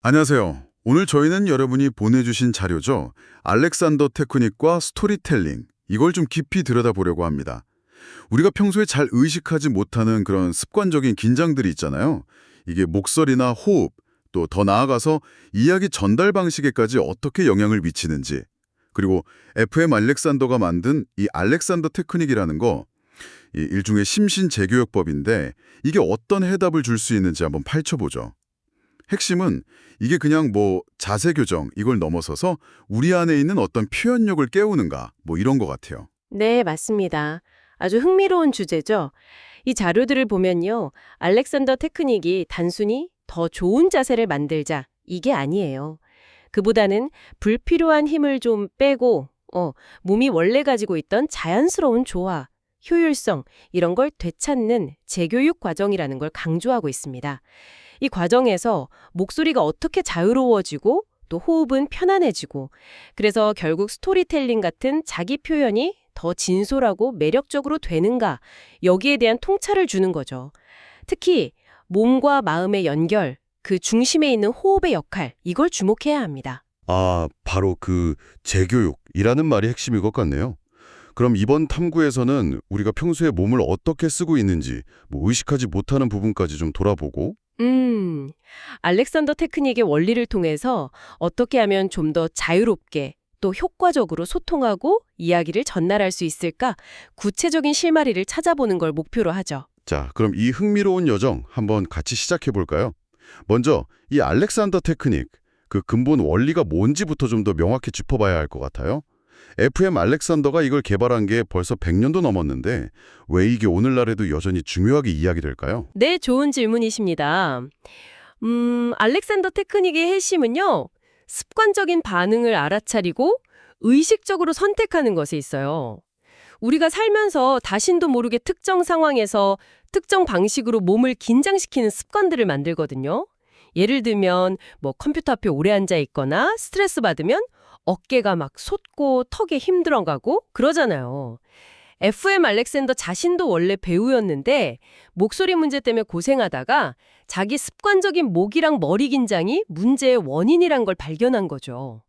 안녕하세요. 오늘 저희는 여러분이 보내주신 자료죠. 알렉산더 테크닉과 스토리텔링, 이걸 좀 깊이 들여다보려고 합니다. 우리가 평소에 잘 의식하지 못하는 그런 습관적인 긴장들이 있잖아요. 이게 목소리나 호흡, 또 더 나아가서 이야기 전달 방식에까지 어떻게 영향을 미치는지, 그리고 FM 알렉산더가 만든 이 알렉산더 테크닉이라는 거, 이 일종의 심신 재교육법인데 이게 어떤 해답을 줄 수 있는지 한번 파헤쳐보죠. 핵심은 이게 그냥 뭐 자세 교정 이걸 넘어서서 우리 안에 있는 어떤 표현력을 깨우는가 뭐 이런 것 같아요. 네, 맞습니다. 아주 흥미로운 주제죠. 이 자료들을 보면요. 알렉산더 테크닉이 단순히 더 좋은 자세를 만들자, 이게 아니에요. 그보다는 불필요한 힘을 좀 빼고, 몸이 원래 가지고 있던 자연스러운 조화, 효율성, 이런 걸 되찾는 재교육 과정이라는 걸 강조하고 있습니다. 이 과정에서 목소리가 어떻게 자유로워지고 또 호흡은 편안해지고 그래서 결국 스토리텔링 같은 자기 표현이 더 진솔하고 매력적으로 되는가 여기에 대한 통찰을 주는 거죠. 특히 몸과 마음의 연결, 그 중심에 있는 호흡의 역할, 이걸 주목해야 합니다. 아, 바로 그 재교육이라는 말이 핵심일 것 같네요. 그럼 이번 탐구에서는 우리가 평소에 몸을 어떻게 쓰고 있는지 의식하지 못하는 부분까지 좀 돌아보고 알렉산더 테크닉의 원리를 통해서 어떻게 하면 좀 더 자유롭게 또 효과적으로 소통하고 이야기를 전달할 수 있을까 구체적인 실마리를 찾아보는 걸 목표로 하죠. 자, 그럼 이 흥미로운 여정 한번 같이 시작해 볼까요? 먼저 이 알렉산더 테크닉, 그 근본 원리가 뭔지부터 좀 더 명확히 짚어봐야 할 것 같아요. FM 알렉산더가 이걸 개발한 게 벌써 100년도 넘었는데 왜 이게 오늘날에도 여전히 중요하게 이야기될까요? 네, 좋은 질문이십니다. 알렉산더 테크닉의 핵심은요, 습관적인 반응을 알아차리고 의식적으로 선택하는 것에 있어요. 우리가 살면서 자신도 모르게 특정 상황에서 특정 방식으로 몸을 긴장시키는 습관들을 만들거든요. 예를 들면 컴퓨터 앞에 오래 앉아 있거나 스트레스 받으면 어깨가 막 솟고 턱에 힘들어가고 그러잖아요. FM 알렉산더 자신도 원래 배우였는데 목소리 문제 때문에 고생하다가 자기 습관적인 목이랑 머리 긴장이 문제의 원인이란 걸 발견한 거죠.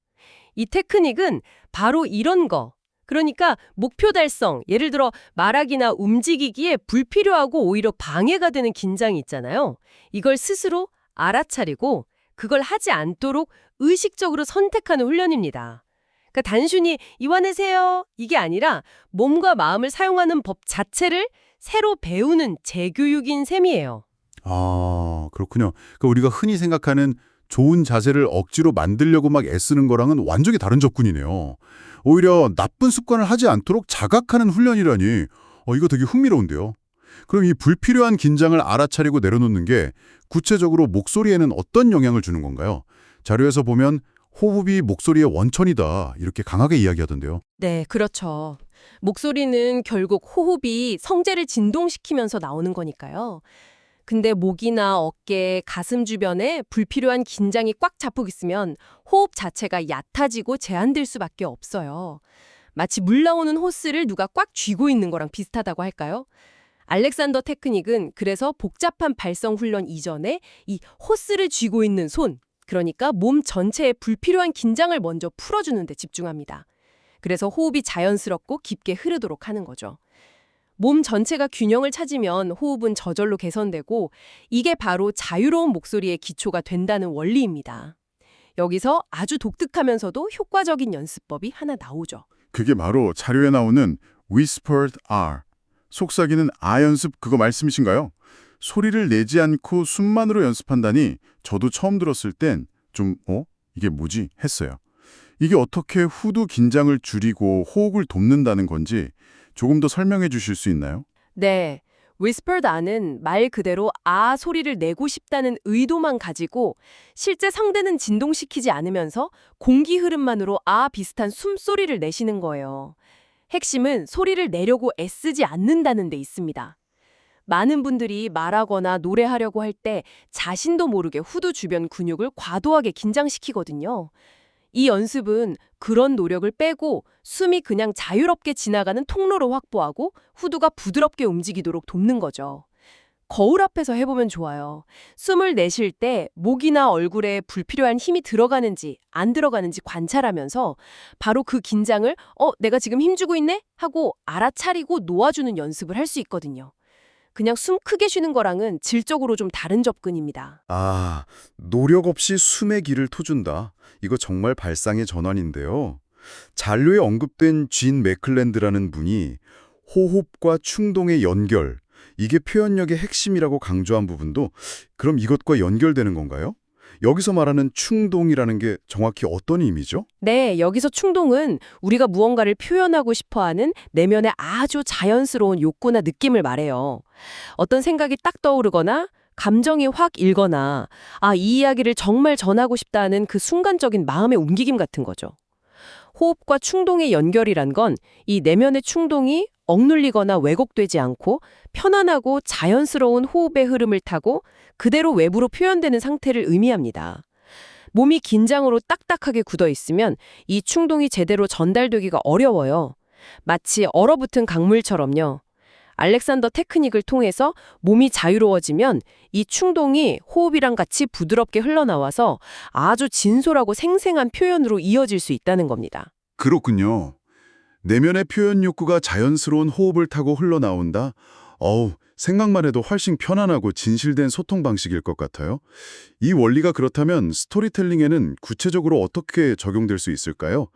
이 테크닉은 바로 이런 거. 그러니까 목표 달성, 예를 들어 말하기나 움직이기에 불필요하고 오히려 방해가 되는 긴장이 있잖아요. 이걸 스스로 알아차리고 그걸 하지 않도록 의식적으로 선택하는 훈련입니다. 그러니까 단순히 이완하세요 이게 아니라 몸과 마음을 사용하는 법 자체를 새로 배우는 재교육인 셈이에요. 아, 그렇군요. 그러니까 우리가 흔히 생각하는 좋은 자세를 억지로 만들려고 막 애쓰는 거랑은 완전히 다른 접근이네요. 오히려 나쁜 습관을 하지 않도록 자각하는 훈련이라니, 이거 되게 흥미로운데요. 그럼 이 불필요한 긴장을 알아차리고 내려놓는 게 구체적으로 목소리에는 어떤 영향을 주는 건가요? 자료에서 보면 호흡이 목소리의 원천이다 이렇게 강하게 이야기하던데요. 네, 그렇죠. 목소리는 결국 호흡이 성재를 진동시키면서 나오는 거니까요. 근데 목이나 어깨, 가슴 주변에 불필요한 긴장이 꽉 잡고 있으면 호흡 자체가 얕아지고 제한될 수밖에 없어요. 마치 물 나오는 호스를 누가 꽉 쥐고 있는 거랑 비슷하다고 할까요? 알렉산더 테크닉은 그래서 복잡한 발성 훈련 이전에 이 호스를 쥐고 있는 손, 그러니까 몸 전체에 불필요한 긴장을 먼저 풀어주는 데 집중합니다. 그래서 호흡이 자연스럽고 깊게 흐르도록 하는 거죠. 몸 전체가 균형을 찾으면 호흡은 저절로 개선되고 이게 바로 자유로운 목소리의 기초가 된다는 원리입니다. 여기서 아주 독특하면서도 효과적인 연습법이 하나 나오죠. 그게 바로 자료에 나오는 Whispered R, 속삭이는 아 연습 그거 말씀이신가요? 소리를 내지 않고 숨만으로 연습한다니 저도 처음 들었을 땐 좀 이게 뭐지? 했어요. 이게 어떻게 후두 긴장을 줄이고 호흡을 돕는다는 건지 조금 더 설명해 주실 수 있나요? 네, whispered 아는 말 그대로 아 소리를 내고 싶다는 의도만 가지고 실제 상대는 진동시키지 않으면서 공기 흐름만으로 아 비슷한 숨소리를 내시는 거예요. 핵심은 소리를 내려고 애쓰지 않는다는 데 있습니다. 많은 분들이 말하거나 노래하려고 할 때 자신도 모르게 후두 주변 근육을 과도하게 긴장시키거든요. 이 연습은 그런 노력을 빼고 숨이 그냥 자유롭게 지나가는 통로를 확보하고 후두가 부드럽게 움직이도록 돕는 거죠. 거울 앞에서 해보면 좋아요. 숨을 내쉴 때 목이나 얼굴에 불필요한 힘이 들어가는지 안 들어가는지 관찰하면서 바로 그 긴장을 내가 지금 힘주고 있네? 하고 알아차리고 놓아주는 연습을 할 수 있거든요. 그냥 숨 크게 쉬는 거랑은 질적으로 좀 다른 접근입니다. 아, 노력 없이 숨의 길을 터준다. 이거 정말 발상의 전환인데요. 잔류에 언급된 진 맥클랜드라는 분이 호흡과 충동의 연결, 이게 표현력의 핵심이라고 강조한 부분도 그럼 이것과 연결되는 건가요? 여기서 말하는 충동이라는 게 정확히 어떤 의미죠? 네, 여기서 충동은 우리가 무언가를 표현하고 싶어하는 내면의 아주 자연스러운 욕구나 느낌을 말해요. 어떤 생각이 딱 떠오르거나 감정이 확 일거나 이 이야기를 정말 전하고 싶다는 그 순간적인 마음의 움직임 같은 거죠. 호흡과 충동의 연결이란 건 이 내면의 충동이 억눌리거나 왜곡되지 않고 편안하고 자연스러운 호흡의 흐름을 타고 그대로 외부로 표현되는 상태를 의미합니다. 몸이 긴장으로 딱딱하게 굳어 있으면 이 충동이 제대로 전달되기가 어려워요. 마치 얼어붙은 강물처럼요. 알렉산더 테크닉을 통해서 몸이 자유로워지면 이 충동이 호흡이랑 같이 부드럽게 흘러나와서 아주 진솔하고 생생한 표현으로 이어질 수 있다는 겁니다. 그렇군요. 내면의 표현 욕구가 자연스러운 호흡을 타고 흘러나온다? 생각만 해도 훨씬 편안하고 진실된 소통 방식일 것 같아요. 이 원리가 그렇다면 스토리텔링에는 구체적으로 어떻게 적용될 수 있을까요?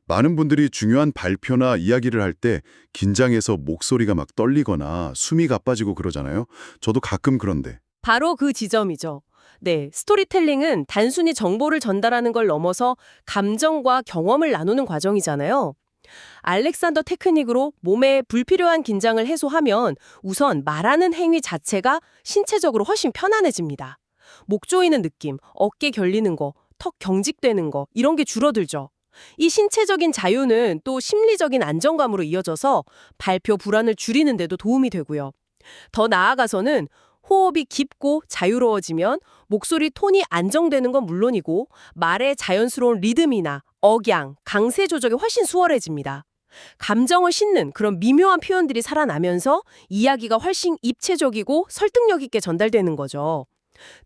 많은 분들이 중요한 발표나 이야기를 할 때 긴장해서 목소리가 막 떨리거나 숨이 가빠지고 그러잖아요. 저도 가끔 그런데. 바로 그 지점이죠. 네, 스토리텔링은 단순히 정보를 전달하는 걸 넘어서 감정과 경험을 나누는 과정이잖아요. 알렉산더 테크닉으로 몸에 불필요한 긴장을 해소하면 우선 말하는 행위 자체가 신체적으로 훨씬 편안해집니다. 목 조이는 느낌, 어깨 결리는 거, 턱 경직되는 거 이런 게 줄어들죠. 이 신체적인 자유는 또 심리적인 안정감으로 이어져서 발표 불안을 줄이는 데도 도움이 되고요. 더 나아가서는 호흡이 깊고 자유로워지면 목소리 톤이 안정되는 건 물론이고 말의 자연스러운 리듬이나 억양, 강세 조절이 훨씬 수월해집니다. 감정을 싣는 그런 미묘한 표현들이 살아나면서 이야기가 훨씬 입체적이고 설득력 있게 전달되는 거죠.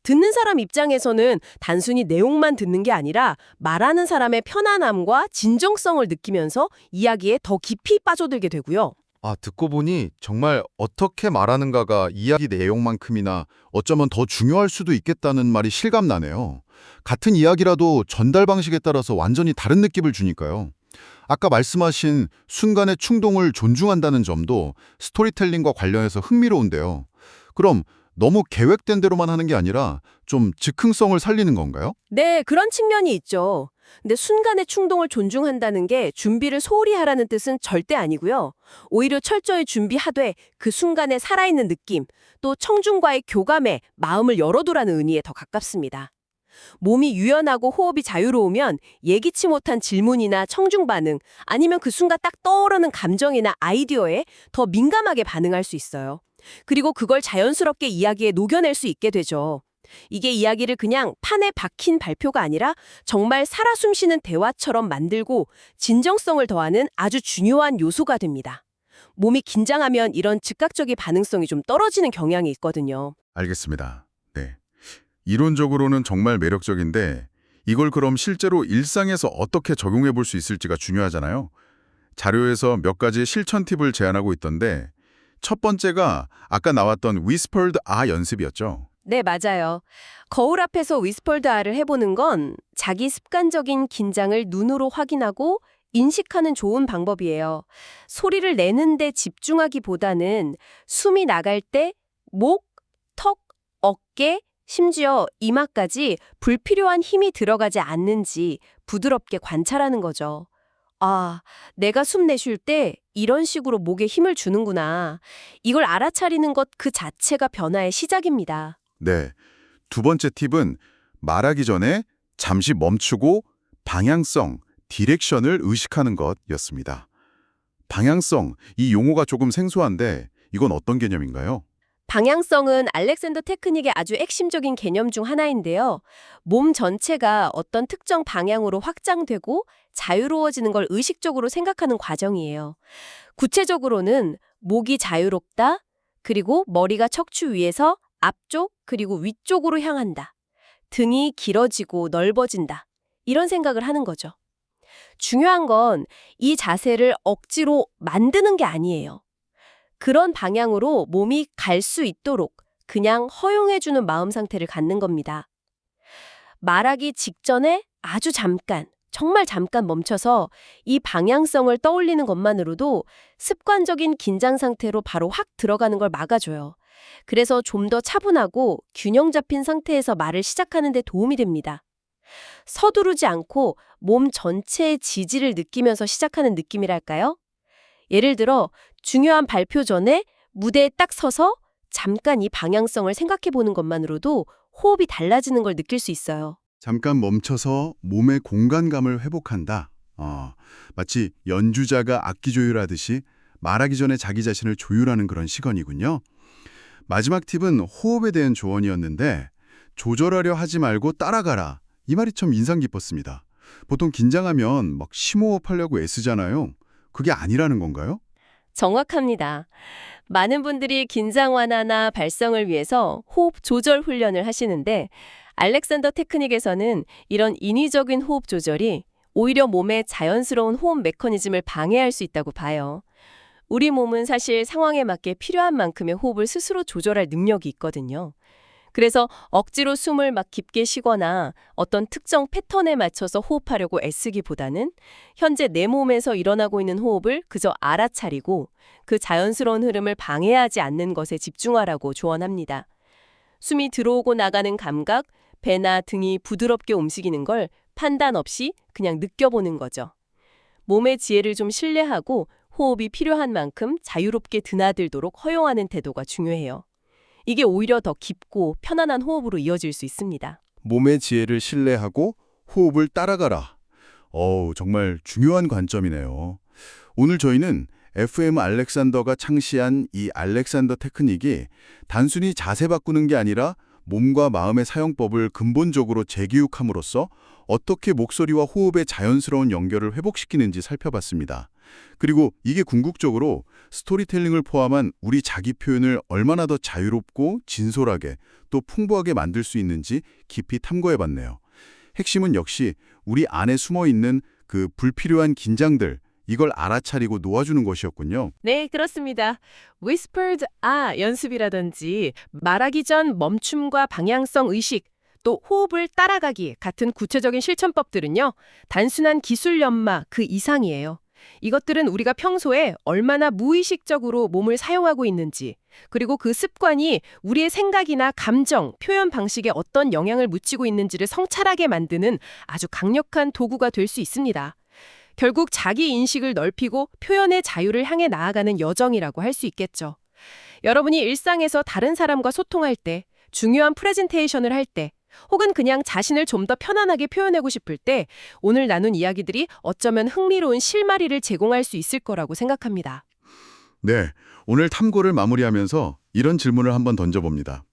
듣는 사람 입장에서는 단순히 내용만 듣는 게 아니라 말하는 사람의 편안함과 진정성을 느끼면서 이야기에 더 깊이 빠져들게 되고요. 듣고 보니 정말 어떻게 말하는가가 이야기 내용만큼이나 어쩌면 더 중요할 수도 있겠다는 말이 실감나네요. 같은 이야기라도 전달 방식에 따라서 완전히 다른 느낌을 주니까요. 아까 말씀하신 순간의 충동을 존중한다는 점도 스토리텔링과 관련해서 흥미로운데요. 그럼 너무 계획된 대로만 하는 게 아니라 좀 즉흥성을 살리는 건가요? 네, 그런 측면이 있죠. 근데 순간의 충동을 존중한다는 게 준비를 소홀히 하라는 뜻은 절대 아니고요. 오히려 철저히 준비하되 그 순간에 살아있는 느낌, 또 청중과의 교감에 마음을 열어두라는 의미에 더 가깝습니다. 몸이 유연하고 호흡이 자유로우면 예기치 못한 질문이나 청중 반응, 아니면 그 순간 딱 떠오르는 감정이나 아이디어에 더 민감하게 반응할 수 있어요. 그리고 그걸 자연스럽게 이야기에 녹여낼 수 있게 되죠. 이게 이야기를 그냥 판에 박힌 발표가 아니라 정말 살아 숨쉬는 대화처럼 만들고 진정성을 더하는 아주 중요한 요소가 됩니다. 몸이 긴장하면 이런 즉각적인 반응성이 좀 떨어지는 경향이 있거든요. 알겠습니다. 네. 이론적으로는 정말 매력적인데 이걸 그럼 실제로 일상에서 어떻게 적용해 볼 수 있을지가 중요하잖아요. 자료에서 몇 가지 실천 팁을 제안하고 있던데 첫 번째가 아까 나왔던 Whispered R 연습이었죠. 네, 맞아요. 거울 앞에서 위스퍼드 R을 해보는 건 자기 습관적인 긴장을 눈으로 확인하고 인식하는 좋은 방법이에요. 소리를 내는데 집중하기보다는 숨이 나갈 때 목, 턱, 어깨, 심지어 이마까지 불필요한 힘이 들어가지 않는지 부드럽게 관찰하는 거죠. 내가 숨 내쉴 때 이런 식으로 목에 힘을 주는구나. 이걸 알아차리는 것 그 자체가 변화의 시작입니다. 네. 두 번째 팁은 말하기 전에 잠시 멈추고 방향성, 디렉션을 의식하는 것이었습니다. 방향성, 이 용어가 조금 생소한데 이건 어떤 개념인가요? 방향성은 알렉산더 테크닉의 아주 핵심적인 개념 중 하나인데요. 몸 전체가 어떤 특정 방향으로 확장되고 자유로워지는 걸 의식적으로 생각하는 과정이에요. 구체적으로는 목이 자유롭다, 그리고 머리가 척추 위에서 앞쪽 그리고 위쪽으로 향한다. 등이 길어지고 넓어진다. 이런 생각을 하는 거죠. 중요한 건 이 자세를 억지로 만드는 게 아니에요. 그런 방향으로 몸이 갈 수 있도록 그냥 허용해주는 마음 상태를 갖는 겁니다. 말하기 직전에 아주 잠깐, 정말 잠깐 멈춰서 이 방향성을 떠올리는 것만으로도 습관적인 긴장 상태로 바로 확 들어가는 걸 막아줘요. 그래서 좀 더 차분하고 균형 잡힌 상태에서 말을 시작하는 데 도움이 됩니다. 서두르지 않고 몸 전체의 지지를 느끼면서 시작하는 느낌이랄까요? 예를 들어 중요한 발표 전에 무대에 딱 서서 잠깐 이 방향성을 생각해 보는 것만으로도 호흡이 달라지는 걸 느낄 수 있어요. 잠깐 멈춰서 몸의 공간감을 회복한다. 마치 연주자가 악기 조율하듯이 말하기 전에 자기 자신을 조율하는 그런 시간이군요. 마지막 팁은 호흡에 대한 조언이었는데 조절하려 하지 말고 따라가라. 이 말이 참 인상 깊었습니다. 보통 긴장하면 막 심호흡하려고 애쓰잖아요. 그게 아니라는 건가요? 정확합니다. 많은 분들이 긴장 완화나 발성을 위해서 호흡 조절 훈련을 하시는데 알렉산더 테크닉에서는 이런 인위적인 호흡 조절이 오히려 몸의 자연스러운 호흡 메커니즘을 방해할 수 있다고 봐요. 우리 몸은 사실 상황에 맞게 필요한 만큼의 호흡을 스스로 조절할 능력이 있거든요. 그래서 억지로 숨을 막 깊게 쉬거나 어떤 특정 패턴에 맞춰서 호흡하려고 애쓰기보다는 현재 내 몸에서 일어나고 있는 호흡을 그저 알아차리고 그 자연스러운 흐름을 방해하지 않는 것에 집중하라고 조언합니다. 숨이 들어오고 나가는 감각, 배나 등이 부드럽게 움직이는 걸 판단 없이 그냥 느껴보는 거죠. 몸의 지혜를 좀 신뢰하고 호흡이 필요한 만큼 자유롭게 드나들도록 허용하는 태도가 중요해요. 이게 오히려 더 깊고 편안한 호흡으로 이어질 수 있습니다. 몸의 지혜를 신뢰하고 호흡을 따라가라. 정말 중요한 관점이네요. 오늘 저희는 FM 알렉산더가 창시한 이 알렉산더 테크닉이 단순히 자세 바꾸는 게 아니라 몸과 마음의 사용법을 근본적으로 재교육함으로써 어떻게 목소리와 호흡의 자연스러운 연결을 회복시키는지 살펴봤습니다. 그리고 이게 궁극적으로 스토리텔링을 포함한 우리 자기 표현을 얼마나 더 자유롭고 진솔하게 또 풍부하게 만들 수 있는지 깊이 탐구해봤네요. 핵심은 역시 우리 안에 숨어있는 그 불필요한 긴장들, 이걸 알아차리고 놓아주는 것이었군요. 네, 그렇습니다. Whispered 연습이라든지 말하기 전 멈춤과 방향성 의식, 또 호흡을 따라가기 같은 구체적인 실천법들은요, 단순한 기술 연마 그 이상이에요. 이것들은 우리가 평소에 얼마나 무의식적으로 몸을 사용하고 있는지, 그리고 그 습관이 우리의 생각이나 감정, 표현 방식에 어떤 영향을 미치고 있는지를 성찰하게 만드는 아주 강력한 도구가 될 수 있습니다. 결국 자기 인식을 넓히고 표현의 자유를 향해 나아가는 여정이라고 할 수 있겠죠. 여러분이 일상에서 다른 사람과 소통할 때, 중요한 프레젠테이션을 할 때, 혹은 그냥 자신을 좀 더 편안하게 표현하고 싶을 때 오늘 나눈 이야기들이 어쩌면 흥미로운 실마리를 제공할 수 있을 거라고 생각합니다. 네, 오늘 탐구를 마무리하면서 이런 질문을 한번 던져봅니다.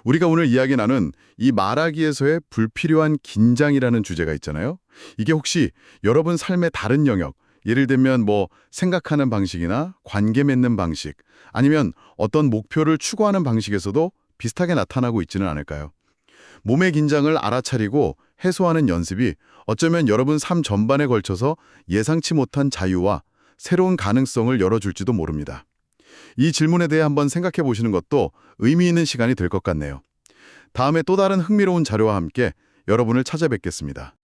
우리가 오늘 이야기 나눈 이 말하기에서의 불필요한 긴장이라는 주제가 있잖아요. 이게 혹시 여러분 삶의 다른 영역, 예를 들면 생각하는 방식이나 관계 맺는 방식, 아니면 어떤 목표를 추구하는 방식에서도 비슷하게 나타나고 있지는 않을까요? 몸의 긴장을 알아차리고 해소하는 연습이 어쩌면 여러분 삶 전반에 걸쳐서 예상치 못한 자유와 새로운 가능성을 열어줄지도 모릅니다. 이 질문에 대해 한번 생각해 보시는 것도 의미 있는 시간이 될 것 같네요. 다음에 또 다른 흥미로운 자료와 함께 여러분을 찾아뵙겠습니다.